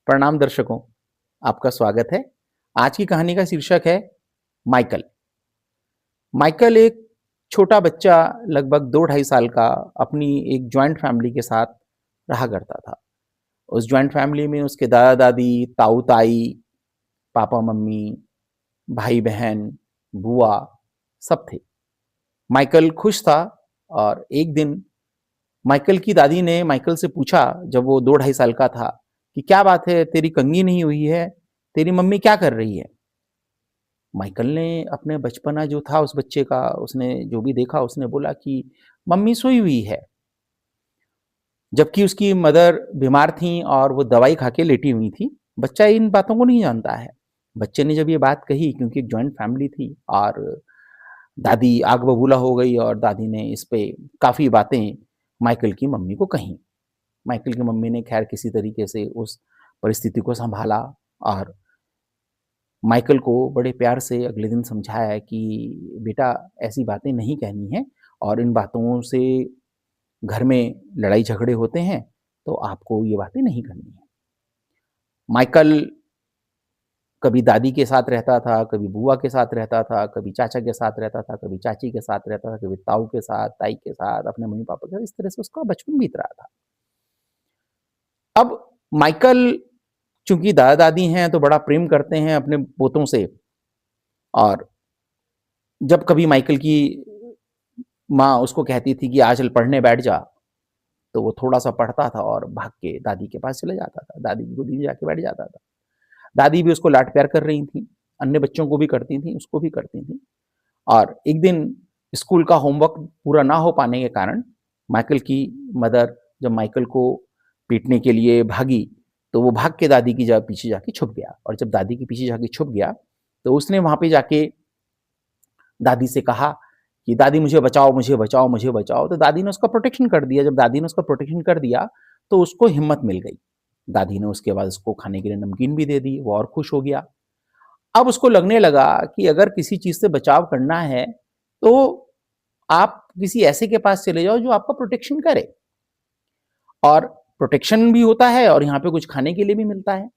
प्रणाम दर्शकों, आपका स्वागत है। आज की कहानी का शीर्षक है माइकल। माइकल एक छोटा बच्चा लगभग 2 ढाई साल का अपनी एक जॉइंट फैमिली के साथ रहा करता था। उस जॉइंट फैमिली में उसके दादा-दादी, ताऊ-ताई, पापा-मम्मी, भाई-बहन, बुआ सब थे। माइकल खुश था और एक दिन माइकल की दादी ने माइकल से पूछा जब वो 2 ढाई साल का था कि क्या बात है तेरी कंघी नहीं हुई है, तेरी मम्मी क्या कर रही है? माइकल ने अपने बचपना जो था उस बच्चे का उसने जो भी देखा उसने बोला कि मम्मी सोई हुई है। जबकि उसकी मदर बीमार थीं और वो दवाई खा के लेटी हुई थी। बच्चा इन बातों को नहीं जानता है। बच्चे ने जब ये बात कही क्योंकि एक जॉइंट फैमिली थी और दादी आग बबूला हो गई और दादी ने इस पे काफ़ी बातें माइकल की मम्मी को कहीं। माइकल की मम्मी ने खैर किसी तरीके से उस परिस्थिति को सँभाला और माइकल को बड़े प्यार से अगले दिन समझाया कि बेटा ऐसी बातें नहीं कहनी हैं और इन बातों से घर में लड़ाई झगड़े होते हैं, तो आपको ये बातें नहीं करनी है। माइकल कभी दादी के साथ रहता था, कभी बुआ के साथ रहता था, कभी चाचा के साथ रहता था, कभी चाची के साथ रहता था, कभी ताऊ के साथ, ताई के साथ, अपने मम्मी-पापा के साथ, इस तरह से उसका बचपन बीत रहा था। अब माइकल चूँकि दादा-दादी हैं, तो बड़ा प्रेम करते हैं अपने पोतों से और जब कभी माइकल की माँ उसको कहती थी कि आज चल पढ़ने बैठ जा, तो वो थोड़ा-सा पढ़ता था और भाग के दादी के पास चले जाता था। दादी की गोदी में जाके बैठ जाता था। दादी भी उसको लाड-प्यार कर रही थीं, अन्य बच्चों को भी करती थीं, उसको भी करती थीं। और एक दिन स्कूल का होमवर्क पूरा ना हो पाने के कारण माइकल की मदर जब माइकल को पीटने के लिए भागी, तो वो भाग के दादी की पीछे जाके छुप गया और जब दादी के पीछे जाके छुप गया, तो उसने वहाँ पे जाके दादी से कहा कि दादी मुझे बचाओ, मुझे बचाओ, मुझे बचाओ। तो दादी ने उसका प्रोटेक्शन कर दिया। जब दादी ने उसका प्रोटेक्शन कर दिया, तो उसको हिम्मत मिल गई। दादी ने उसके बाद उसको खाने के लिए नमकीन भी दे दी, वो और खुश हो गया। अब उसको लगने लगा कि अगर किसी चीज़ से बचाव करना है, तो आप किसी ऐसे के पास चले जाओ जो आपका प्रोटेक्शन करे और प्रोटेक्शन भी होता है और यहाँ पे कुछ खाने के लिए भी मिलता है।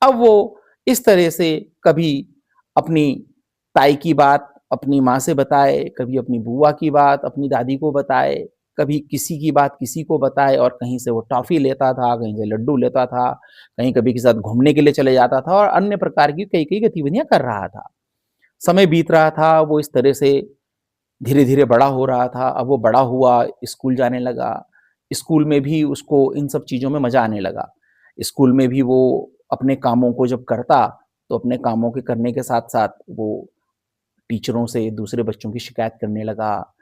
अब वो इस तरह से कभी अपनी ताई की बात अपनी माँ से बताए, कभी अपनी बुआ की बात अपनी दादी को बताए, कभी किसी की बात किसी को बताए और कहीं से वो टॉफ़ी लेता था, कहीं से लड्डू लेता था, कहीं कभी के साथ घूमने के लिए चले जाता था और अन्य प्रकार की कई-कई गतिविधियाँ कर रहा था। समय बीत रहा था, वो इस तरह से धीरे-धीरे बड़ा हो रहा था। अब वो बड़ा हुआ, स्कूल जाने लगा। स्कूल में भी उसको इन सब चीज़ों में मज़ा आने लगा। स्कूल में भी वो अपने कामों को जब करता, तो अपने कामों के करने के साथ-साथ वो टीचरों से दूसरे बच्चों की शिकायत करने लगा,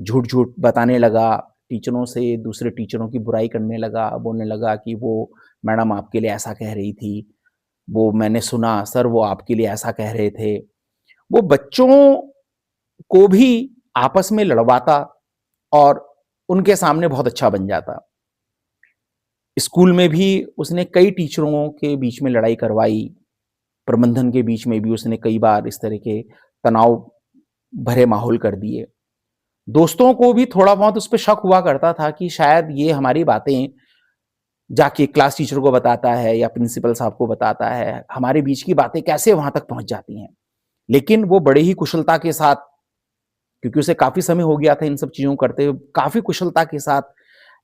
झूठ-झूठ बताने लगा, टीचरों से दूसरे टीचरों की बुराई करने लगा, बोलने लगा कि वो मैडम आपके लिए ऐसा कह रही थी, वो मैंने सुना, सर वो आपके लिए ऐसा कह रहे थे। वो बच्चों को भी आपस में लड़वाता और उनके सामने बहुत अच्छा बन जाता। स्कूल में भी उसने कई टीचरों के बीच में लड़ाई करवाई, प्रबंधन के बीच में भी उसने कई बार इस तरह के तनाव भरे माहौल कर दिए। दोस्तों को भी थोड़ा बहुत उस पे शक हुआ करता था कि शायद ये हमारी बातें जाके क्लास टीचर को बताता है या प्रिंसिपल साहब को बताता है, हमारे बीच की बातें कैसे वहाँ तक पहुँच जाती हैं। लेकिन वो बड़े ही कुशलता के साथ क्योंकि उसे काफ़ी समय हो गया था इन सब चीज़ों को करते हुए, काफ़ी कुशलता के साथ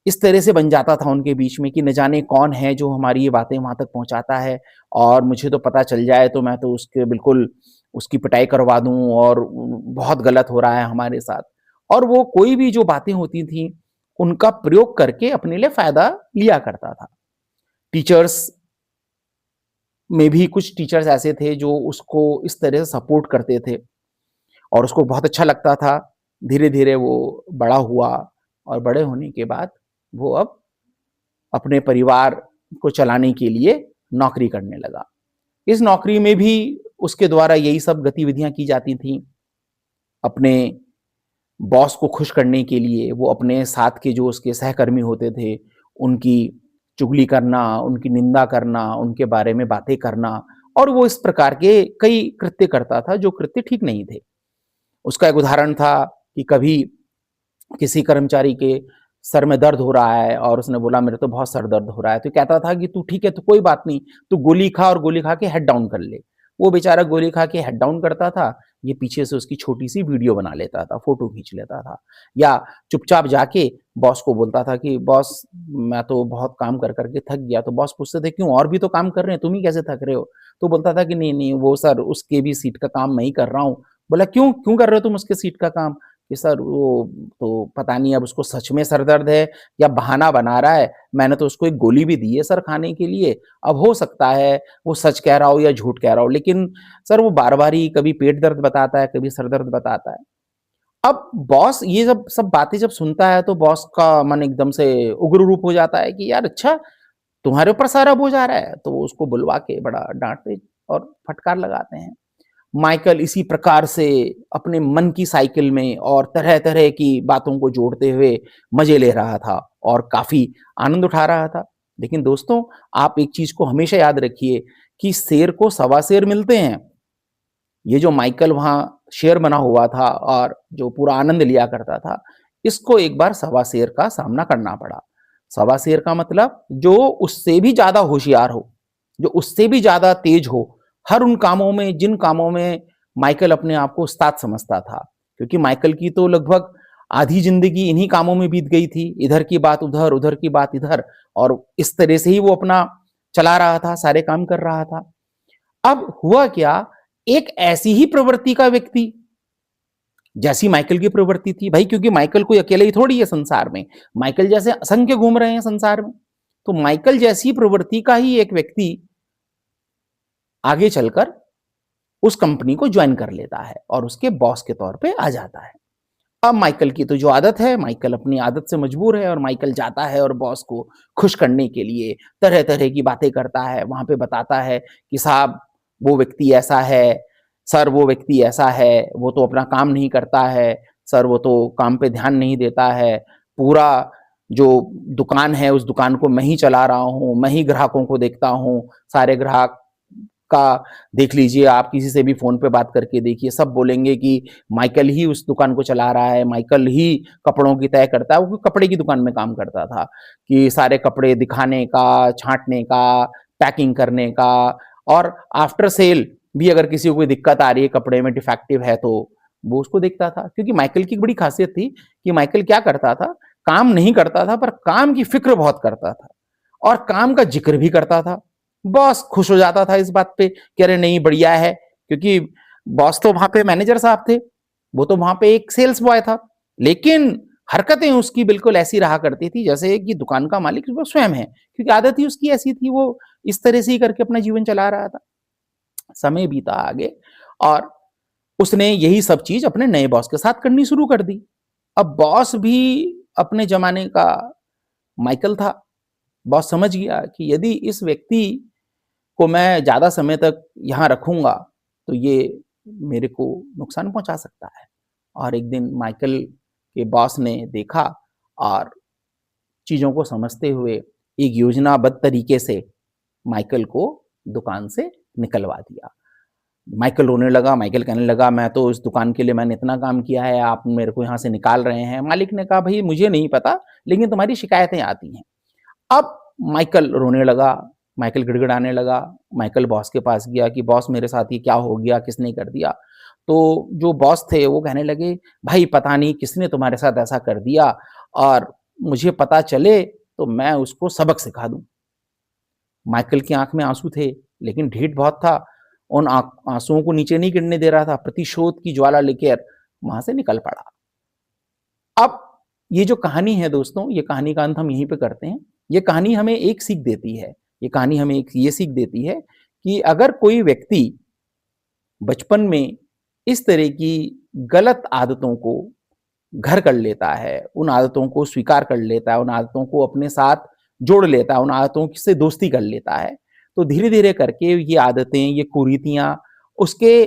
इस तरह से बन जाता था उनके बीच में कि न जाने कौन है जो हमारी ये बातें वहाँ तक पहुँचाता है और मुझे तो पता चल जाए तो मैं तो उसके बिल्कुल उसकी पिटाई करवा दूँ और बहुत गलत हो रहा है हमारे साथ। और वो कोई भी जो बातें होती थीं, उनका प्रयोग करके अपने लिए फ़ायदा लिया करता था। टीचर्स में भी कुछ टीचर्स ऐसे थे जो उसको इस तरह से सपोर्ट करते थे और उसको बहुत अच्छा लगता था। धीरे-धीरे वो बड़ा हुआ और बड़े होने के बाद वो अब अपने परिवार को चलाने के लिए नौकरी करने लगा। इस नौकरी में भी उसके द्वारा यही सब गतिविधियाँ की जाती थीं। अपने बॉस को खुश करने के लिए वो अपने साथ के जो उसके सहकर्मी होते थे, उनकी चुगली करना, उनकी निंदा करना, उनके बारे में बातें करना और वो इस प्रकार के कई कृत्य करता था जो कृत्य ठीक नहीं थे। उसका एक उदाहरण था कि कभी किसी कर्मचारी के सर में दर्द हो रहा है और उसने बोला मेरे तो बहुत सर दर्द हो रहा है, तो कहता था कि तू ठीक है तो कोई बात नहीं, तू गोली खा और गोली खा के हेड डाउन कर ले। वो बेचारा गोली खा के हेड डाउन करता था, ये पीछे से उसकी छोटी सी वीडियो बना लेता था, फोटो खींच लेता था। या चुपचाप जाके बॉस को बोलता था कि बॉस मैं तो बहुत काम कर करके थक गया। तो बॉस पूछते थे क्यों, और भी तो काम कर रहे हैं, तुम ही कैसे थक रहे हो? तो बोलता था कि नहीं नहीं वो सर उसके भी सीट का काम मैं ही कर रहा हूँ। बोला क्यों क्यों कर रहे हो तुम उसके सीट का काम? कि सर वो तो पता नहीं अब उसको सच में सर दर्द है या बहाना बना रहा है, मैंने तो उसको एक गोली भी दी है सर खाने के लिए, अब हो सकता है वो सच कह रहा हो या झूठ कह रहा हो, लेकिन सर वो बार बार ही कभी पेट दर्द बताता है कभी सर दर्द बताता है। अब बॉस ये सब बातें जब सुनता है तो बॉस का मन एकदम से उग्र रूप हो जाता है कि यार अच्छा तुम्हारे ऊपर सारा बोझ आ रहा है। तो वो उसको बुलवा के बड़ा डांटते और फटकार लगाते हैं। माइकल इसी प्रकार से अपने मन की साइकिल में और तरह-तरह की बातों को जोड़ते हुए मज़े ले रहा था और काफ़ी आनंद उठा रहा था। लेकिन दोस्तों, आप एक चीज़ को हमेशा याद रखिए कि शेर को सवा शेर मिलते हैं। ये जो माइकल वहाँ शेर बना हुआ था और जो पूरा आनंद लिया करता था, इसको एक बार सवा शेर का सामना करना पड़ा। सवा शेर का मतलब जो उससे भी ज़्यादा होशियार हो, जो उससे भी ज़्यादा तेज हो, हर उन कामों में जिन कामों में माइकल अपने आप को उस्ताद समझता था। क्योंकि माइकल की तो लगभग आधी ज़िंदगी इन्हीं कामों में बीत गई थी, इधर की बात उधर, उधर की बात इधर और इस तरह से ही वो अपना चला रहा था, सारे काम कर रहा था। अब हुआ क्या, एक ऐसी ही प्रवृत्ति का व्यक्ति जैसी माइकल की प्रवृत्ति थी भाई, क्योंकि माइकल कोई अकेले ही थोड़ी है संसार में, माइकल जैसे असंख्य घूम रहे हैं संसार में। तो माइकल जैसी प्रवृत्ति का ही एक व्यक्ति आगे चलकर उस कंपनी को ज्वाइन कर लेता है और उसके बॉस के तौर पे आ जाता है। अब माइकल की तो जो आदत है, माइकल अपनी आदत से मजबूर है और माइकल जाता है और बॉस को खुश करने के लिए तरह-तरह की बातें करता है। वहाँ पे बताता है कि साहब वो व्यक्ति ऐसा है, सर वो व्यक्ति ऐसा है, वो तो अपना काम नहीं करता है, सर वो तो काम पे ध्यान नहीं देता है। पूरा जो दुकान है उस दुकान को मैं ही चला रहा हूँ, मैं ही ग्राहकों को देखता हूँ, सारे ग्राहक का देख लीजिए, आप किसी से भी फ़ोन पे बात करके देखिए, सब बोलेंगे कि माइकल ही उस दुकान को चला रहा है, माइकल ही कपड़ों की तय करता है। वो कपड़े की दुकान में काम करता था कि सारे कपड़े दिखाने का, छाँटने का, पैकिंग करने का और आफ्टर सेल भी अगर किसी को कोई दिक्कत आ रही है, कपड़े में डिफेक्टिव है तो वो उसको देखता था। क्योंकि माइकल की एक बड़ी ख़ासियत थी कि माइकल क्या करता था, काम नहीं करता था पर काम की फ़िक्र बहुत करता था और काम का ज़िक्र भी करता था। बॉस खुश हो जाता था इस बात पे कि अरे नहीं बढ़िया है, क्योंकि बॉस तो वहां पे मैनेजर साहब थे, वो तो वहां पे एक सेल्स बॉय था, लेकिन हरकतें उसकी बिल्कुल ऐसी रहा करती थी जैसे कि दुकान का मालिक वो स्वयं है, क्योंकि आदत ही उसकी ऐसी थी, वो इस तरह से ही करके अपना जीवन चला रहा था। समय बीता आगे और उसने यही सब चीज अपने नए बॉस के साथ करनी शुरू कर दी। अब बॉस भी अपने जमाने का माइकल था। बॉस समझ गया कि यदि इस व्यक्ति को मैं ज़्यादा समय तक यहाँ रखूँगा, तो ये मेरे को नुकसान पहुँचा सकता है। और एक दिन माइकल के बॉस ने देखा और चीज़ों को समझते हुए एक योजनाबद्ध तरीके से माइकल को दुकान से निकलवा दिया। माइकल रोने लगा, माइकल कहने लगा, "मैं तो इस दुकान के लिए मैंने इतना काम किया है, आप मेरे को यहाँ से निकाल रहे हैं।" मालिक ने कहा, "भई मुझे नहीं पता, लेकिन तुम्हारी शिकायतें आती हैं।" अब माइकल रोने लगा, माइकल गिड़गिड़ाने लगा, माइकल बॉस के पास गया कि बॉस मेरे साथ ये क्या हो गया, किसने कर दिया? तो जो बॉस थे वो कहने लगे, भाई पता नहीं किसने तुम्हारे साथ ऐसा कर दिया और मुझे पता चले तो मैं उसको सबक सिखा दूँ। माइकल की आँख में आँसू थे, लेकिन ढीठ बहुत था, उन आँसुओं को नीचे नहीं गिरने दे रहा था, प्रतिशोध की ज्वाला लेकर वहाँ से निकल पड़ा। अब ये जो कहानी है दोस्तों, ये कहानी का अंत हम यहीं पे करते हैं। ये कहानी हमें एक सीख देती है, ये कहानी हमें एक ये सीख देती है कि अगर कोई व्यक्ति बचपन में इस तरह की गलत आदतों को घर कर लेता है, उन आदतों को स्वीकार कर लेता है, उन आदतों को अपने साथ जोड़ लेता है, उन आदतों से दोस्ती कर लेता है, तो धीरे-धीरे करके ये आदतें, ये कुरीतियाँ उसके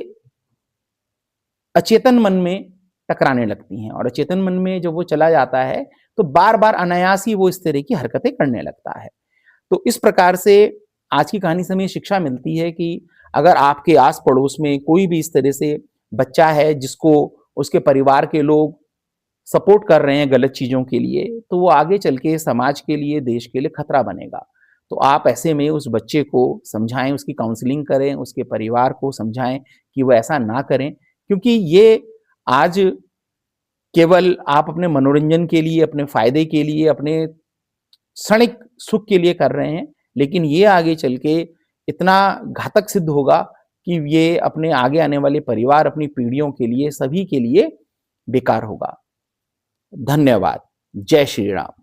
अचेतन मन में टकराने लगती हैं और अचेतन मन में जब वो चला जाता है, तो बार-बार अनायास ही वो इस तरह की हरकतें करने लगता है। तो इस प्रकार से आज की कहानी से हमें शिक्षा मिलती है कि अगर आपके आस-पड़ोस में कोई भी इस तरह से बच्चा है जिसको उसके परिवार के लोग सपोर्ट कर रहे हैं गलत चीज़ों के लिए, तो वो आगे चल के समाज के लिए, देश के लिए खतरा बनेगा। तो आप ऐसे में उस बच्चे को समझाएँ, उसकी काउंसलिंग करें, उसके परिवार को समझाएँ कि वो ऐसा ना करें, क्योंकि ये आज केवल आप अपने मनोरंजन के लिए, अपने फ़ायदे के लिए, अपने क्षणिक सुख के लिए कर रहे हैं, लेकिन ये आगे चल के इतना घातक सिद्ध होगा कि ये अपने आगे आने वाले परिवार, अपनी पीढ़ियों के लिए, सभी के लिए बेकार होगा। धन्यवाद। जय श्री राम।